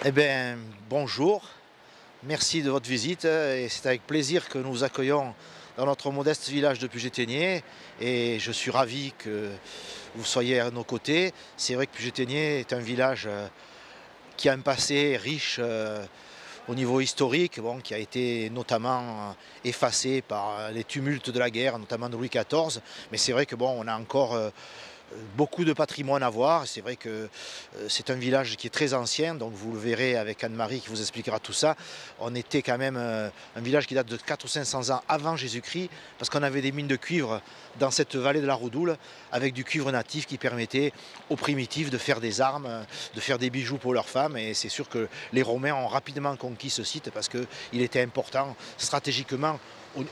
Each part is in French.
Eh bien, bonjour, merci de votre visite et c'est avec plaisir que nous vous accueillons dans notre modeste village de Puget-Théniers et je suis ravi que vous soyez à nos côtés. C'est vrai que Puget-Théniers est un village qui a un passé riche au niveau historique, bon, qui a été notamment effacé par les tumultes de la guerre, notamment de Louis XIV, mais c'est vrai que bon, on a encore beaucoup de patrimoine à voir. C'est vrai que c'est un village qui est très ancien, donc vous le verrez avec Anne-Marie qui vous expliquera tout ça. On était quand même un village qui date de 400 ou 500 ans avant Jésus-Christ, parce qu'on avait des mines de cuivre dans cette vallée de la Roudoule, avec du cuivre natif qui permettait aux primitifs de faire des armes, de faire des bijoux pour leurs femmes. Et c'est sûr que les Romains ont rapidement conquis ce site parce qu'il était important stratégiquement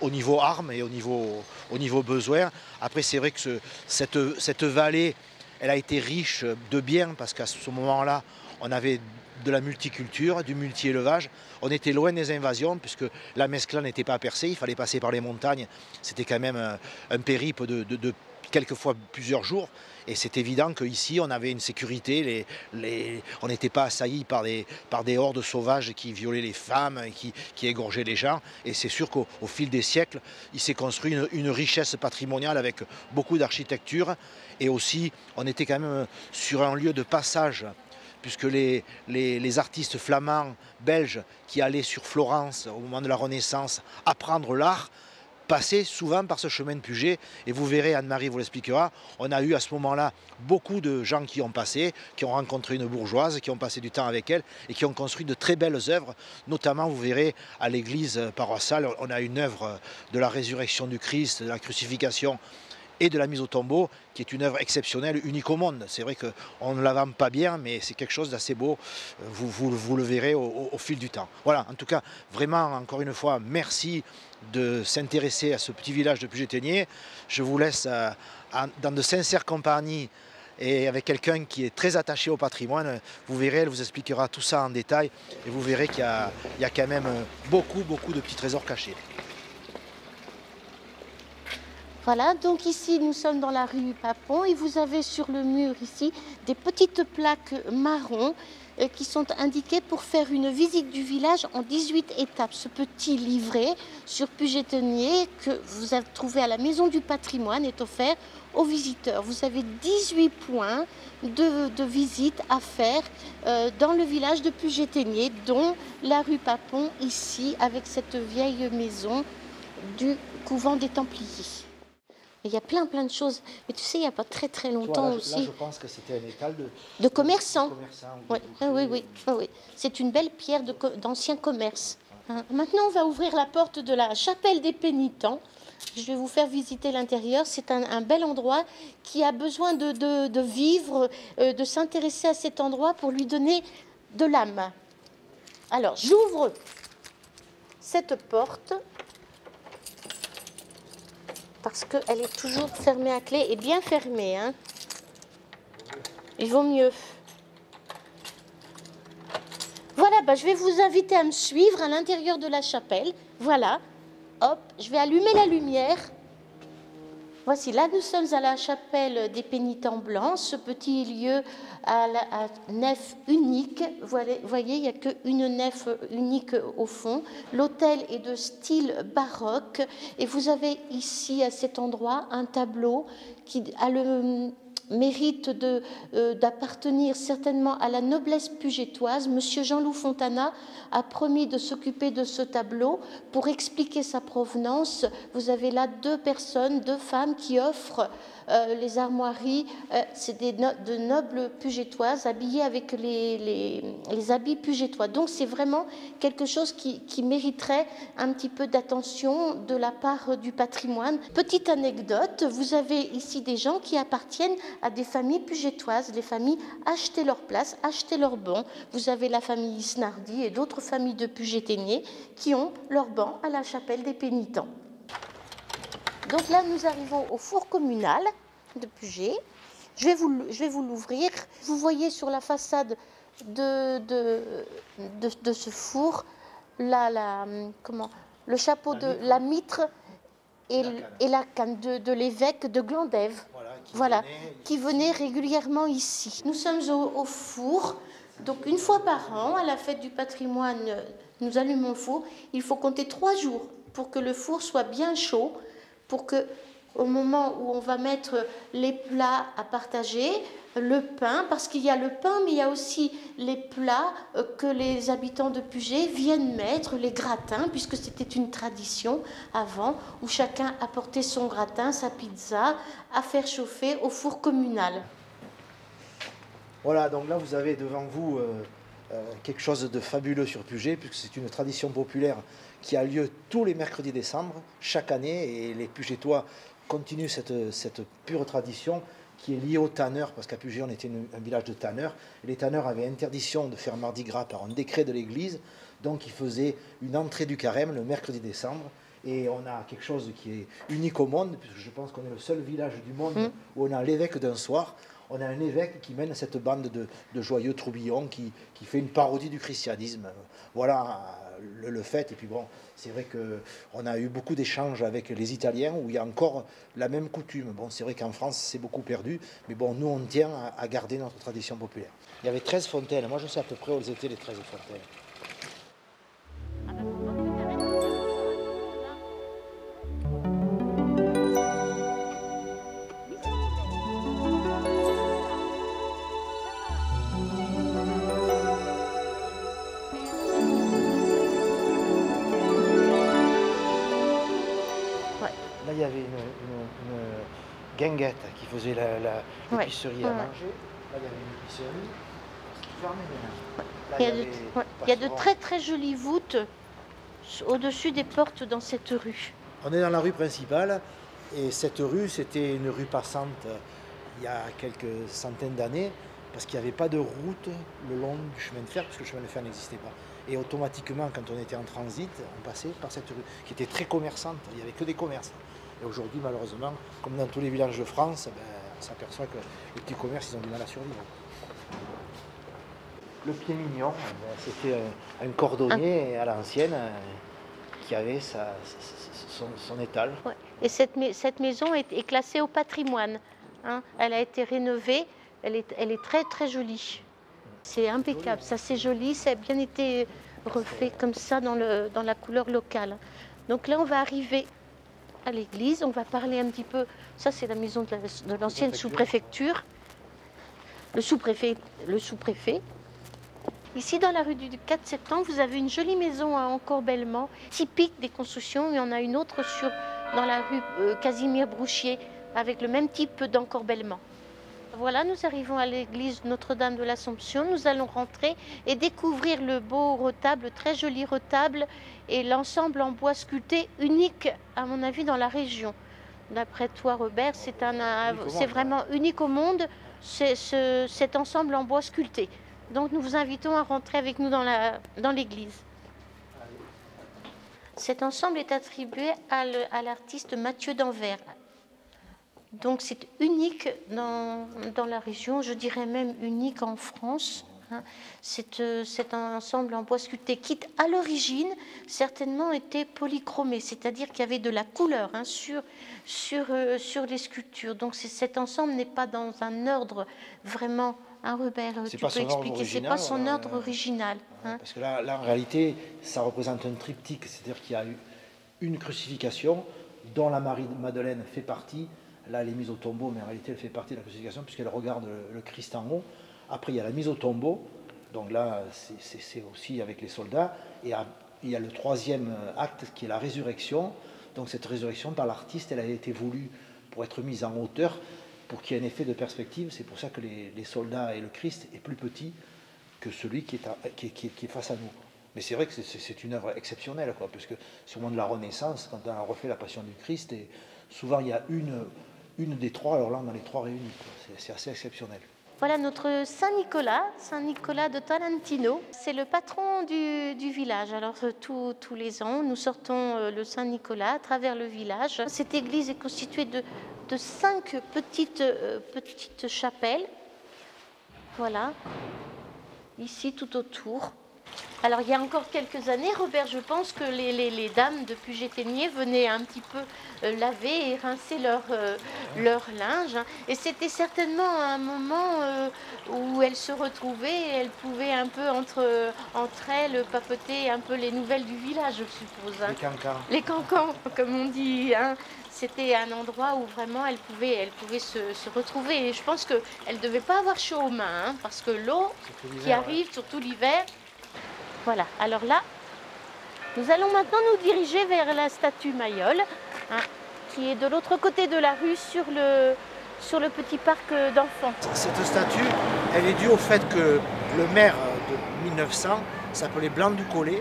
au niveau armes et au niveau besoins. Après, c'est vrai que cette vallée, elle a été riche de biens parce qu'à ce moment-là, on avait de la multiculture, du multi-élevage. On était loin des invasions puisque la Mescla n'était pas percée, il fallait passer par les montagnes. C'était quand même un périple de quelquefois plusieurs jours. Et c'est évident qu'ici, on avait une sécurité, on n'était pas assaillis par des hordes sauvages qui violaient les femmes, qui égorgeaient les gens. Et c'est sûr qu'au fil des siècles, il s'est construit une richesse patrimoniale avec beaucoup d'architecture. Et aussi, on était quand même sur un lieu de passage, puisque les artistes flamands, belges, qui allaient sur Florence au moment de la Renaissance apprendre l'art, passer souvent par ce chemin de Puget. Et vous verrez, Anne-Marie vous l'expliquera, on a eu à ce moment-là beaucoup de gens qui ont passé, qui ont rencontré une bourgeoise, qui ont passé du temps avec elle et qui ont construit de très belles œuvres. Notamment, vous verrez, à l'église paroissiale, on a une œuvre de la résurrection du Christ, de la crucifixion et de la mise au tombeau, qui est une œuvre exceptionnelle, unique au monde. C'est vrai qu'on ne la vend pas bien, mais c'est quelque chose d'assez beau. Vous le verrez au fil du temps. Voilà, en tout cas, vraiment, encore une fois, merci de s'intéresser à ce petit village de Puget-Théniers. Je vous laisse dans de sincères compagnies et avec quelqu'un qui est très attaché au patrimoine. Vous verrez, elle vous expliquera tout ça en détail et vous verrez qu'il y a quand même beaucoup de petits trésors cachés. Voilà, donc ici nous sommes dans la rue Papon et vous avez sur le mur ici des petites plaques marron qui sont indiquées pour faire une visite du village en 18 étapes. Ce petit livret sur Puget-Théniers que vous avez trouvé à la Maison du Patrimoine est offert aux visiteurs. Vous avez 18 points de visite à faire dans le village de Puget-Théniers, dont la rue Papon ici avec cette vieille maison du couvent des Templiers. Il y a plein de choses. Mais tu sais, il n'y a pas très longtemps Là, aussi. Là, je pense que c'était un étal de commerçants. Oui. Oui. C'est une belle pierre d'ancien commerce. Hein. Maintenant, on va ouvrir la porte de la chapelle des pénitents. Je vais vous faire visiter l'intérieur. C'est un bel endroit qui a besoin de vivre, de s'intéresser à cet endroit pour lui donner de l'âme. Alors, j'ouvre cette porte, parce qu'elle est toujours fermée à clé et bien fermée. Hein. Il vaut mieux. Voilà, je vais vous inviter à me suivre à l'intérieur de la chapelle. Voilà. Hop, je vais allumer la lumière. Voici, là nous sommes à la chapelle des pénitents blancs, ce petit lieu à nef unique. Vous voyez, il n'y a qu'une nef unique au fond. L'autel est de style baroque et vous avez ici, à cet endroit, un tableau qui a le mérite d'appartenir certainement à la noblesse pugettoise. Monsieur Jean-Loup Fontana a promis de s'occuper de ce tableau. Pour expliquer sa provenance, vous avez là deux femmes qui offrent les armoiries. C'est de nobles pugettoises habillées avec les habits pugettois. Donc c'est vraiment quelque chose qui mériterait un petit peu d'attention de la part du patrimoine. Petite anecdote, vous avez ici des gens qui appartiennent à des familles pugettoises. Les familles achetaient leur place, achetaient leur banc. Vous avez la famille Isnardi et d'autres familles de Puget-Théniers qui ont leur banc à la chapelle des pénitents. Donc là, nous arrivons au four communal de Puget. Je vais vous l'ouvrir. Vous voyez sur la façade de ce four le chapeau de la mitre et la canne de l'évêque de Glandève. Voilà, qui venait régulièrement ici. Nous sommes au four. Donc une fois par an, à la fête du patrimoine, nous allumons le four. Il faut compter 3 jours pour que le four soit bien chaud, pour que au moment où on va mettre les plats à partager, le pain, parce qu'il y a le pain, mais il y a aussi les plats que les habitants de Puget viennent mettre, les gratins, puisque c'était une tradition avant, où chacun apportait son gratin, sa pizza, à faire chauffer au four communal. Voilà, donc là vous avez devant vous quelque chose de fabuleux sur Puget, puisque c'est une tradition populaire qui a lieu tous les mercredis décembre, chaque année, et les Pugetois continuent cette pure tradition qui est liée aux tanneurs, parce qu'à Puget on était un village de tanneurs, et les tanneurs avaient interdiction de faire Mardi Gras par un décret de l'église, donc ils faisaient une entrée du carême le mercredi décembre, et on a quelque chose qui est unique au monde, puisque je pense qu'on est le seul village du monde où on a l'évêque d'un soir. On a un évêque qui mène cette bande de joyeux troubillons qui fait une parodie du christianisme. Voilà le fait. Et puis bon, c'est vrai qu'on a eu beaucoup d'échanges avec les Italiens où il y a encore la même coutume. Bon, c'est vrai qu'en France, c'est beaucoup perdu. Mais bon, nous, on tient à garder notre tradition populaire. Il y avait 13 fontaines. Moi, je sais à peu près où étaient les 13 fontaines. Là, il y avait une guinguette qui faisait l'épicerie à manger. Là, il y avait une épicerie qui fermait maintenant. Là, il y a de très très jolies voûtes au-dessus des portes dans cette rue. On est dans la rue principale et cette rue, c'était une rue passante il y a quelques centaines d'années parce qu'il n'y avait pas de route le long du chemin de fer, parce que le chemin de fer n'existait pas. Et automatiquement, quand on était en transit, on passait par cette rue qui était très commerçante, il n'y avait que des commerces. Et aujourd'hui, malheureusement, comme dans tous les villages de France, on s'aperçoit que les petits commerces, ils ont du mal à survivre. Le pied mignon, c'était un cordonnier à l'ancienne qui avait son étal. Ouais. Et cette maison est classée au patrimoine. Hein. Elle a été rénovée, elle est très très jolie. C'est impeccable, ça c'est joli, ça a bien été refait comme ça dans la couleur locale. Donc là on va arriver à l'église, on va parler un petit peu, ça c'est la maison de l'ancienne sous-préfecture, le sous-préfet. Ici dans la rue du 4 septembre, vous avez une jolie maison à encorbellement, typique des constructions, il y en a une autre dans la rue Casimir Brouchier, avec le même type d'encorbellement. Voilà, nous arrivons à l'église Notre-Dame de l'Assomption. Nous allons rentrer et découvrir le beau retable, le très joli retable et l'ensemble en bois sculpté unique, à mon avis, dans la région. D'après toi, Robert, c'est vraiment unique au monde, cet ensemble en bois sculpté. Donc nous vous invitons à rentrer avec nous dans l'église. Cet ensemble est attribué à l'artiste Mathieu d'Anvers. Donc c'est unique dans la région, je dirais même unique en France. Hein. Cet ensemble en bois sculpté qui, à l'origine, certainement était polychromé, c'est-à-dire qu'il y avait de la couleur sur les sculptures. Donc cet ensemble n'est pas dans un ordre vraiment... Hein, Robert, tu peux expliquer, c'est pas son ordre original. Hein. Parce que là, en réalité, ça représente un triptyque, c'est-à-dire qu'il y a eu une crucifixion dont la Marie-Madeleine fait partie. Là, elle est mise au tombeau, mais en réalité, elle fait partie de la crucifixion puisqu'elle regarde le Christ en haut. Après, il y a la mise au tombeau. Donc là, c'est aussi avec les soldats. Et il y a le troisième acte qui est la résurrection. Donc cette résurrection, par l'artiste, elle a été voulue pour être mise en hauteur, pour qu'il y ait un effet de perspective. C'est pour ça que les soldats et le Christ est plus petit que celui qui est face à nous. Mais c'est vrai que c'est une œuvre exceptionnelle, puisque sur le moment de la Renaissance, quand on a refait la Passion du Christ, et souvent il y a une des trois, alors là on a les trois réunis. C'est assez exceptionnel. Voilà notre Saint-Nicolas de Tolentino. C'est le patron du village. Alors tous les ans, nous sortons le Saint-Nicolas à travers le village. Cette église est constituée de 5 petites chapelles. Voilà, ici tout autour. Alors il y a encore quelques années, Robert, je pense que les dames de Puget-Théniers venaient un petit peu laver et rincer leur linge, hein. Et c'était certainement un moment où elles se retrouvaient et elles pouvaient un peu entre elles papoter un peu les nouvelles du village, je suppose, hein. Les cancans. Les cancans, comme on dit, hein. C'était un endroit où vraiment elles pouvaient se retrouver. Et je pense qu'elles ne devaient pas avoir chaud aux mains, hein, parce que l'eau qui arrive, surtout l'hiver. Voilà, alors là, nous allons maintenant nous diriger vers la statue Mayol, hein, qui est de l'autre côté de la rue sur le petit parc d'enfants. Cette statue, elle est due au fait que le maire de 1900, s'appelait Blanc du Collet,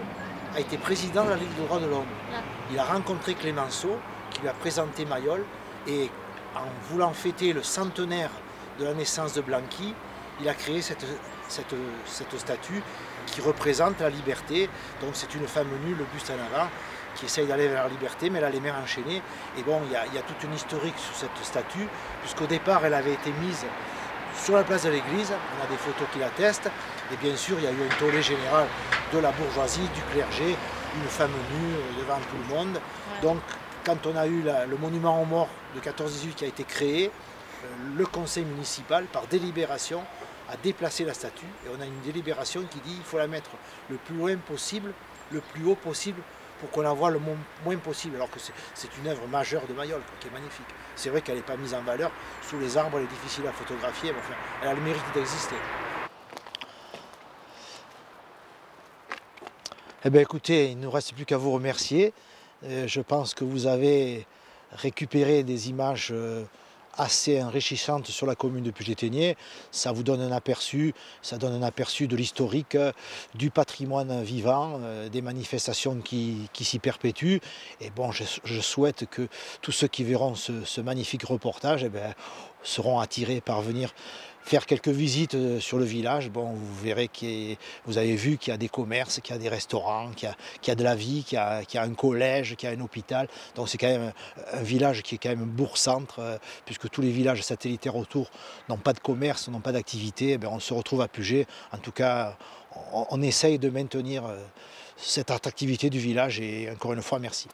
a été président de la Ligue des droits de l'homme. Il a rencontré Clémenceau, qui lui a présenté Mayol, et en voulant fêter le centenaire de la naissance de Blanqui, il a créé cette statue qui représente la liberté. Donc c'est une femme nue, le buste en avant, qui essaye d'aller vers la liberté, mais elle a les mains enchaînées. Et bon, il y a toute une historique sur cette statue, puisqu'au départ, elle avait été mise sur la place de l'église. On a des photos qui l'attestent. Et bien sûr, il y a eu un tollé général de la bourgeoisie, du clergé, une femme nue devant tout le monde. Donc, quand on a eu le monument aux morts de 14-18 qui a été créé, le conseil municipal, par délibération, a déplacé la statue. Et on a une délibération qui dit qu'il faut la mettre le plus loin possible, le plus haut possible, pour qu'on la voit le moins possible. Alors que c'est une œuvre majeure de Mayol, qui est magnifique. C'est vrai qu'elle n'est pas mise en valeur. Sous les arbres, elle est difficile à photographier, mais enfin, elle a le mérite d'exister. Eh bien écoutez, il ne nous reste plus qu'à vous remercier. Je pense que vous avez récupéré des images assez enrichissantes sur la commune de Puget-Théniers. Ça vous donne un aperçu, ça donne un aperçu de l'historique, du patrimoine vivant, des manifestations qui s'y perpétuent. Et bon, je souhaite que tous ceux qui verront ce magnifique reportage seront attirés par venir faire quelques visites sur le village. Bon, vous verrez vous avez vu qu'il y a des commerces, qu'il y a des restaurants, qu'il y a de la vie, qu'il y a un collège, qu'il y a un hôpital. Donc c'est quand même un village qui est quand même bourg-centre, puisque tous les villages satellitaires autour n'ont pas de commerce, n'ont pas d'activité. On se retrouve à Puget. En tout cas, on essaye de maintenir cette attractivité du village et encore une fois, merci.